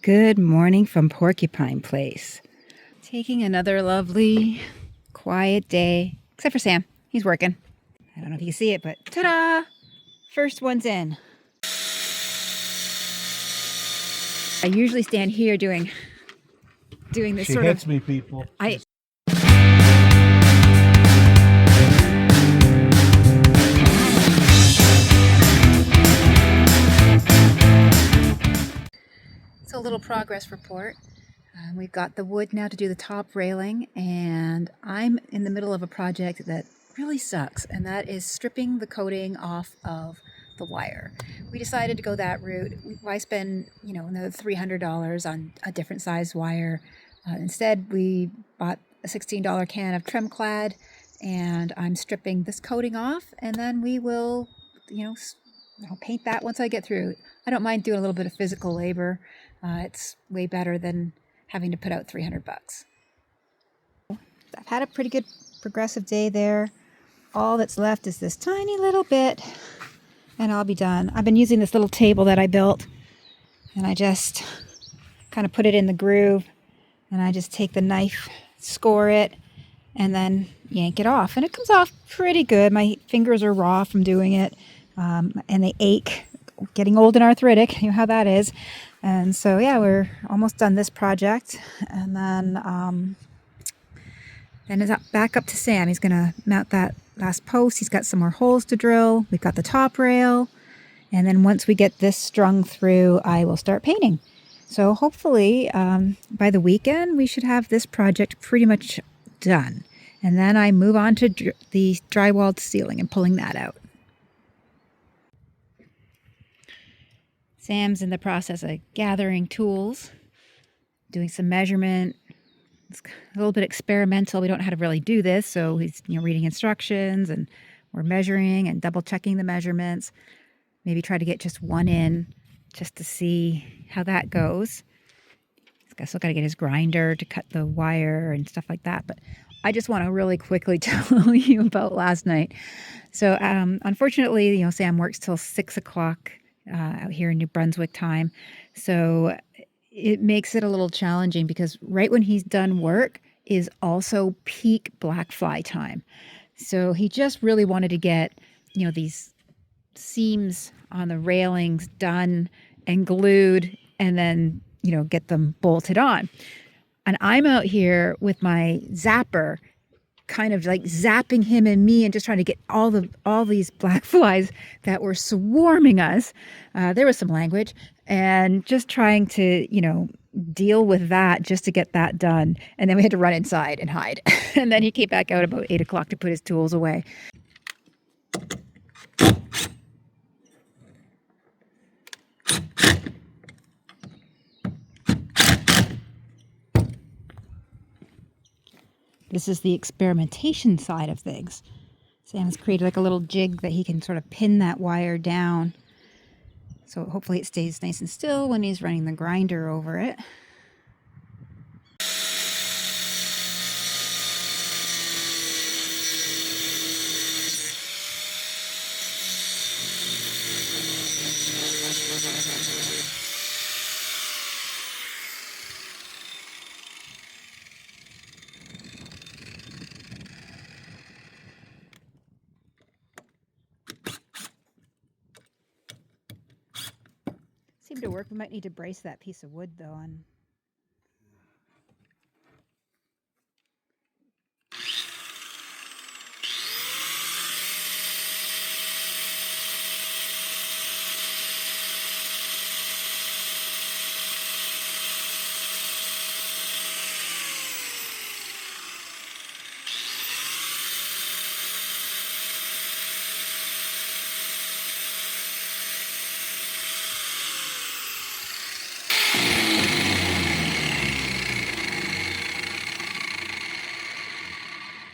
Good morning from Porcupine Place. Taking another lovely, quiet day. Except for Sam. He's working. I don't know if you can see it, but ta-da! First one's in. I usually stand here doing this She sort hits of... me, people. So a little progress report. We've got the wood now to do the top railing, and I'm in the middle of a project that really sucks, and that is stripping the coating off of the wire. We decided to go that route. Why spend, another $300 on a different size wire? Instead, we bought a $16 can of Trim-Clad, and I'm stripping this coating off, and then we will, I'll paint that once I get through. I don't mind doing a little bit of physical labor. It's way better than having to put out $300. I've had a pretty good progressive day there. All that's left is this tiny little bit, and I'll be done. I've been using this little table that I built, and I just kind of put it in the groove, and I just take the knife, score it, and then yank it off. And it comes off pretty good. My fingers are raw from doing it, and they ache. Getting old and arthritic, you know how that is. And so, yeah, we're almost done this project. And then it's back up to Sam. He's going to mount that last post. He's got some more holes to drill. We've got the top rail. And then once we get this strung through, I will start painting. So hopefully by the weekend, we should have this project pretty much done. And then I move on to the drywalled ceiling and pulling that out. Sam's in the process of gathering tools, doing some measurement. It's a little bit experimental. We don't know how to really do this, so he's reading instructions, and we're measuring and double checking the measurements. Maybe try to get just one in, just to see how that goes. He's still got to get his grinder to cut the wire and stuff like that. But I just want to really quickly tell you about last night. So unfortunately, Sam works till 6 o'clock. Out here in New Brunswick time. So it makes it a little challenging because right when he's done work is also peak black fly time. So he just really wanted to get, these seams on the railings done and glued and then, get them bolted on. And I'm out here with my zapper kind of like zapping him and me and just trying to get all these black flies that were swarming us. There was some language, and just trying to, deal with that just to get that done. And then we had to run inside and hide. And then he came back out about 8 o'clock to put his tools away. This is the experimentation side of things. Sam has created like a little jig that he can sort of pin that wire down. So hopefully it stays nice and still when he's running the grinder over it. Seemed to work. We might need to brace that piece of wood though on.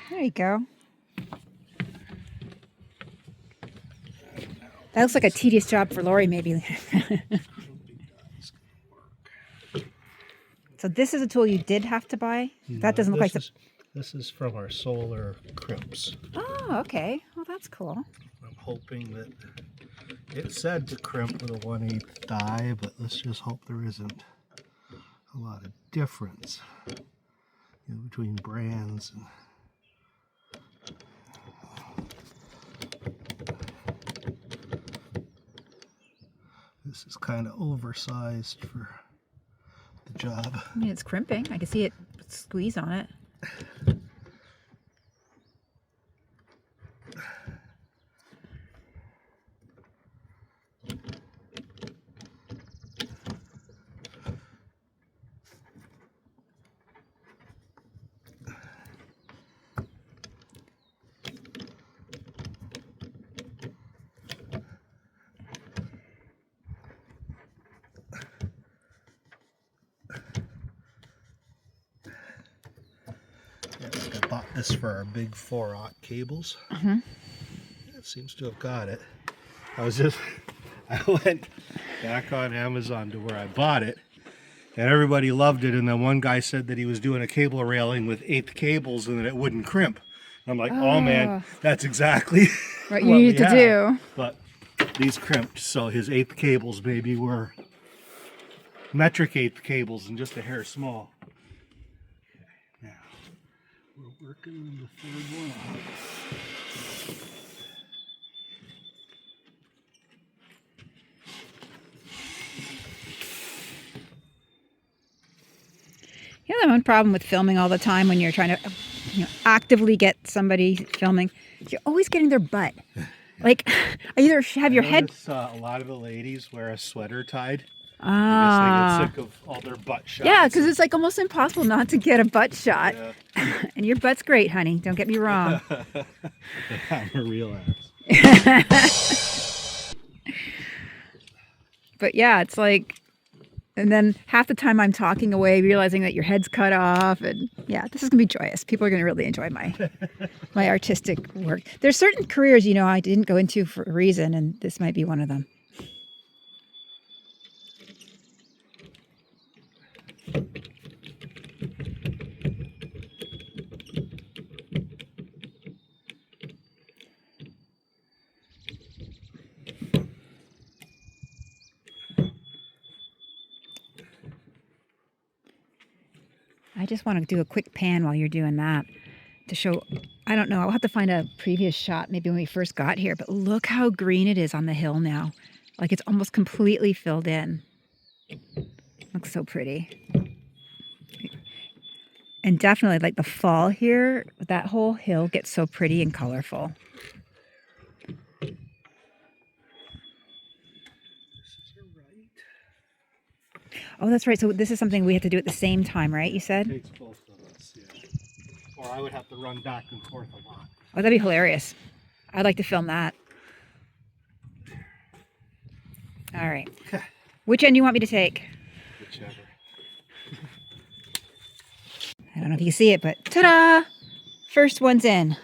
There you go. That looks like a tedious job for Lori, maybe. So this is a tool you did have to buy? Yeah, that doesn't look like this is from our solar crimps. Oh, okay. Well, that's cool. I'm hoping that it said to crimp with a 1/8 die, but let's just hope there isn't. a lot of difference, between brands. And this is kind of oversized for the job. I mean, it's crimping. I can see it squeeze on it. I bought this for our big 4/0 cables. It seems to have got it. I went back on Amazon to where I bought it, and everybody loved it. And then one guy said that he was doing a cable railing with 1/8 cables and that it wouldn't crimp. And I'm like, oh man, that's exactly what you needed to do. But these crimped, so his 1/8 cables maybe were metric 1/8 cables and just a hair small. Okay, now we're working on the third one. You know, the one problem with filming all the time when you're trying to, actively get somebody filming, you're always getting their butt. Like, either have your head. A lot of the ladies wear a sweater tied. Ah. I guess they get sick of all their butt shots. Yeah, because it's like almost impossible not to get a butt shot. Yeah. And your butt's great, honey. Don't get me wrong. I'm a real ass. But yeah, it's like, and then half the time I'm talking away, realizing that your head's cut off, and yeah, this is gonna be joyous. People are gonna really enjoy my artistic work. There's certain careers, I didn't go into for a reason, and this might be one of them. I just want to do a quick pan while you're doing that to show, I don't know, I'll have to find a previous shot maybe when we first got here, but look how green it is on the hill now. Like it's almost completely filled in. Looks so pretty. And definitely like the fall here, that whole hill gets so pretty and colorful. Oh, that's right. So this is something we have to do at the same time, right? You said? It takes both of us, yeah. Or I would have to run back and forth a lot. Oh, that'd be hilarious. I'd like to film that. All right. Which end do you want me to take? Whichever. I don't know if you can see it, but ta-da! First one's in.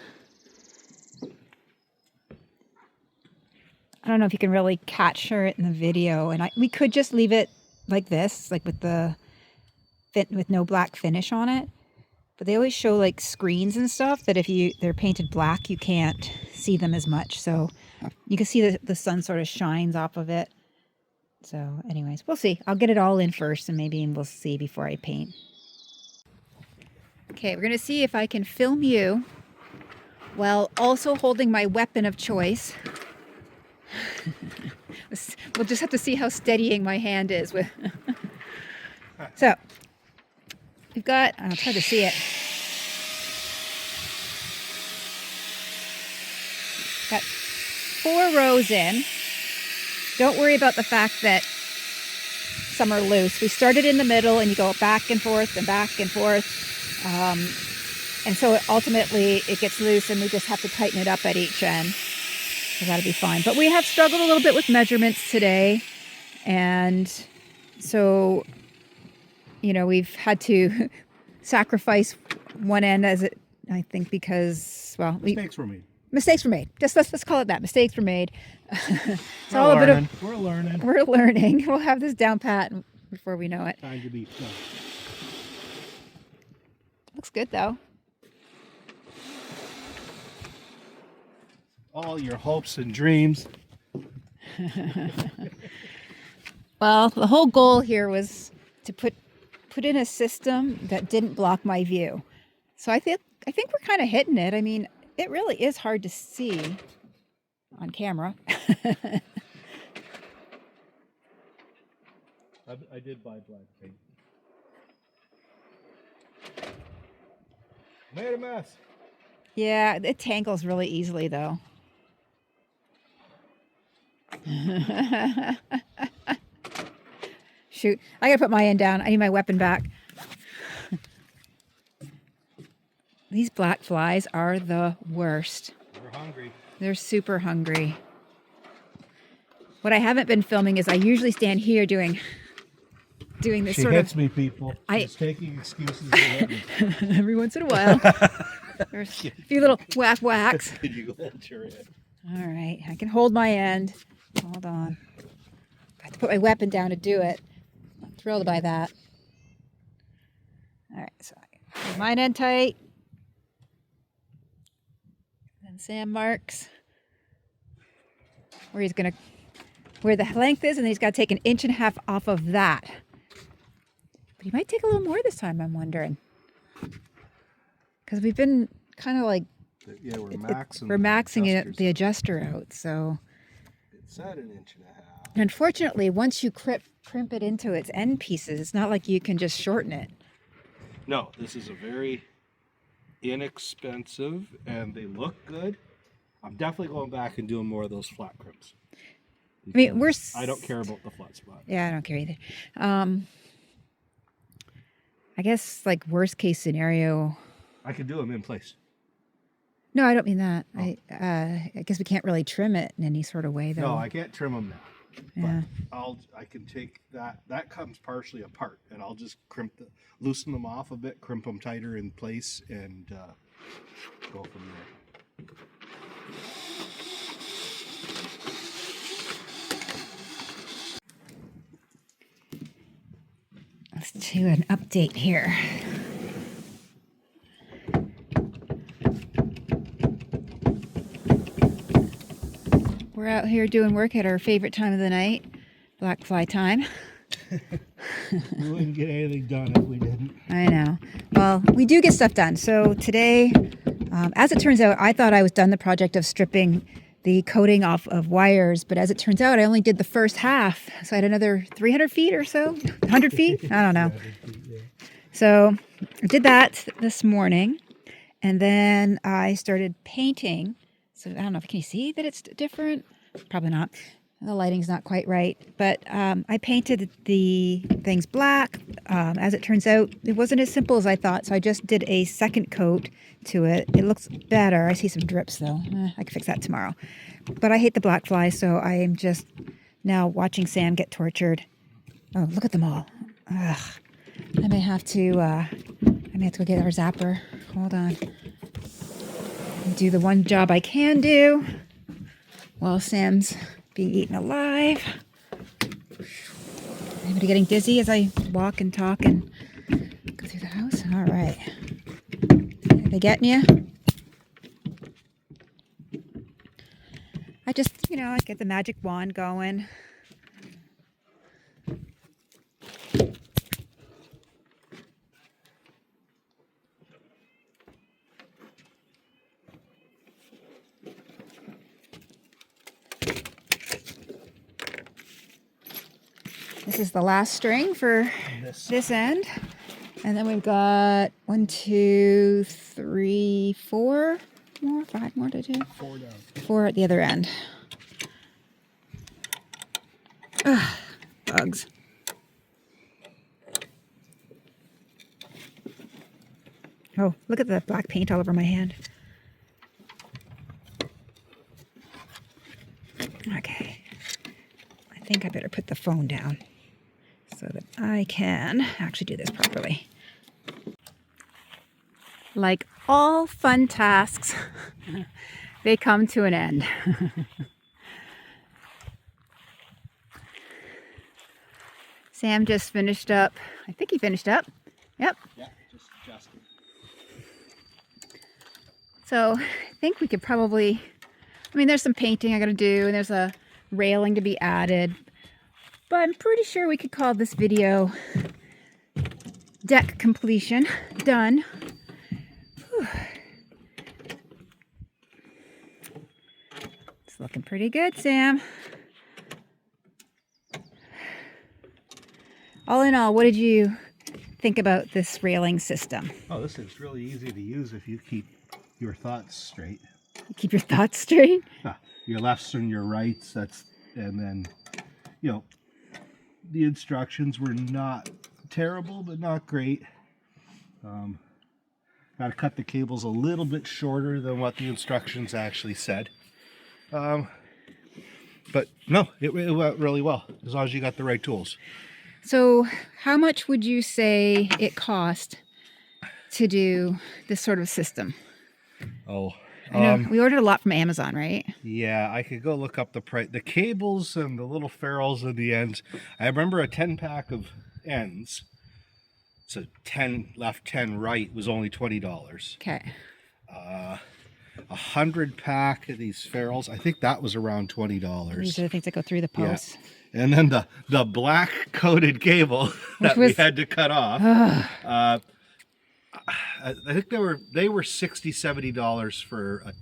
I don't know if you can really capture it in the video, and we could just leave it like this, like with no black finish on it. But they always show like screens and stuff that if they're painted black, you can't see them as much. So you can see the sun sort of shines off of it. So anyways, we'll see. I'll get it all in first and maybe we'll see before I paint. Okay, we're going to see if I can film you while also holding my weapon of choice. We'll just have to see how steadying my hand is with. So we've got, I'll try to see it. Got 4 rows in. Don't worry about the fact that some are loose. We started in the middle and you go back and forth and back and forth. And so ultimately it gets loose and we just have to tighten it up at each end. So that'll be fine. But we have struggled a little bit with measurements today. And so, we've had to sacrifice one end I think because, well, Mistakes were made. Mistakes were made. Just let's call it that. Mistakes were made. We're learning. We're learning. We'll have this down pat before we know it. Time to be done. Looks good though. All your hopes and dreams. Well, the whole goal here was to put put in a system that didn't block my view. So I think we're kind of hitting it. I mean, it really is hard to see on camera. I did buy black paint. Made a mess. Yeah, it tangles really easily though. Shoot, I gotta put my end down. I need my weapon back. These black flies are the worst. We're hungry. They're super hungry. What I haven't been filming is I usually stand here doing this She sort hits of... me, people. She's taking excuses to hit me. Every once in a while. There's a few little whacks. Can you hold your end? All right, I can hold my end. Hold on. I have to put my weapon down to do it. I'm thrilled by that. All right, so I hold mine end tight. Then Sam marks where where the length is, and then he's got to take 1.5 inches off of that. But he might take a little more this time, I'm wondering. Because we've been kind of like... Yeah, we're maxing it, the adjuster out, so... It's at 1.5 inches. Unfortunately, once you crimp it into its end pieces, it's not like you can just shorten it. No, this is a very inexpensive, and they look good. I'm definitely going back and doing more of those flat crimps. I mean, I don't care about the flat spot. Yeah, I don't care either. I guess, like, worst case scenario... I could do them in place. No, I don't mean that. Oh. I guess we can't really trim it in any sort of way, though. No, I can't trim them now. Yeah. But I can take that comes partially apart, and I'll just loosen them off a bit, crimp them tighter in place, and go from there. Let's do an update here. We're out here doing work at our favorite time of the night, black fly time. We wouldn't get anything done if we didn't. I know. Well, we do get stuff done. So today, as it turns out, I thought I was done the project of stripping the coating off of wires, but as it turns out, I only did the first half. So I had another 300 feet or so, 100 feet? I don't know. So I did that this morning, and then I started painting. So I don't know, can you see that it's different? Probably not. The lighting's not quite right, but I painted the things black. As it turns out, it wasn't as simple as I thought, so I just did a second coat to it. It looks better. I see some drips, though. I can fix that tomorrow. But I hate the black flies, so I am just now watching Sam get tortured. Oh, look at them all. Ugh. I may have to go get our zapper. Hold on. Do the one job I can do while Sam's being eaten alive. Anybody getting dizzy as I walk and talk and go through the house? All right. Are they getting you? I just, I get the magic wand going. This is the last string for this end. And then we've got 1, 2, 3, 4 more, 5 more to do. 4 down. 4 at the other end. Ugh, bugs. Oh, look at the black paint all over my hand. Okay. I think I better put the phone down so that I can actually do this properly. Like all fun tasks, they come to an end. Sam just finished up. I think he finished up. Yep. Yeah, just adjusting. So I think we could probably, there's some painting I gotta do, and there's a railing to be added. But I'm pretty sure we could call this video deck completion done. Whew. It's looking pretty good, Sam. All in all, what did you think about this railing system? Oh, this thing's really easy to use if you keep your thoughts straight. Keep your thoughts straight. Your lefts and your rights. And then, you know, the instructions were not terrible, but not great. Got to cut the cables a little bit shorter than what the instructions actually said. But no, it went really well as long as you got the right tools. So how much would you say it cost to do this sort of system? Oh, I know we ordered a lot from Amazon, right? yeah, I could go look up the price. The cables and the little ferrules at the ends. I remember a 10-pack of ends. So 10 left, 10 right was only $20. Okay. 100-pack of these ferrules, I think that was around $20. These are the things that go through the posts. Yeah. And then the black coated cable that we had to cut off. I think they were $60, $70 for a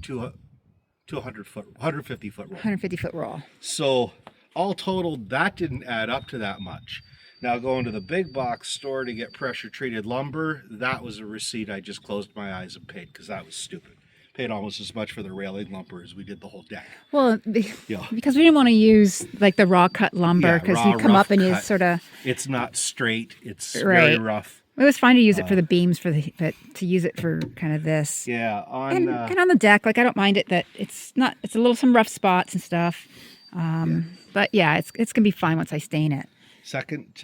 150 foot roll. 150 foot roll. So all totaled, that didn't add up to that much. Now going to the big box store to get pressure treated lumber, that was a receipt I just closed my eyes and paid because that was stupid. Paid almost as much for the railing lumber as we did the whole deck. Well, because we didn't want to use like the raw cut lumber because you come up and you sort of. It's not straight. It's very rough. It was fine to use it for the beams but to use it for kind of this. Yeah, and on the deck, like I don't mind it that it's a little some rough spots and stuff. But yeah, it's gonna be fine once I stain it. Second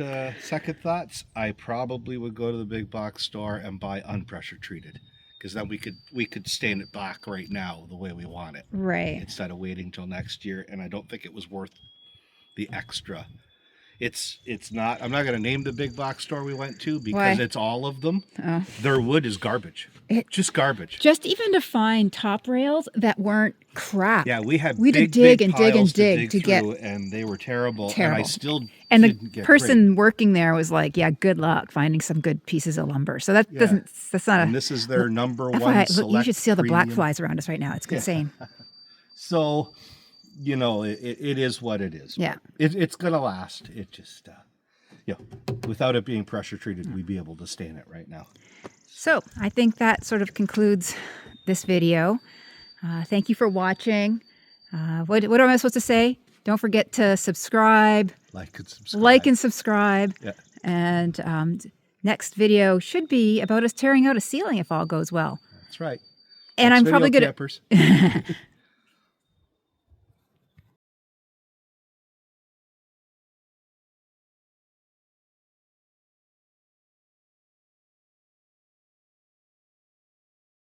thoughts, I probably would go to the big box store and buy unpressure treated, because then we could stain it black right now the way we want it. Right. Instead of waiting till next year, and I don't think it was worth the extra. It's not. I'm not going to name the big box store we went to because it's all of them. Oh. Their wood is garbage. Just garbage. Just even to find top rails that weren't crap. Yeah, we had to dig and dig and dig to get, and they were terrible. And I still and didn't the get person great. working there was like, "Yeah, good luck finding some good pieces of lumber." So that's not and this is their number one select. You should see all the black premium. flies around us right now. It's insane. So, you know, it is what it is. Yeah, it's gonna last. It just, without it being pressure treated, we'd be able to stain it right now. So I think that sort of concludes this video. Thank you for watching. What am I supposed to say? Don't forget to subscribe. Like and subscribe. Yeah. And next video should be about us tearing out a ceiling if all goes well. That's right. And I'm probably good at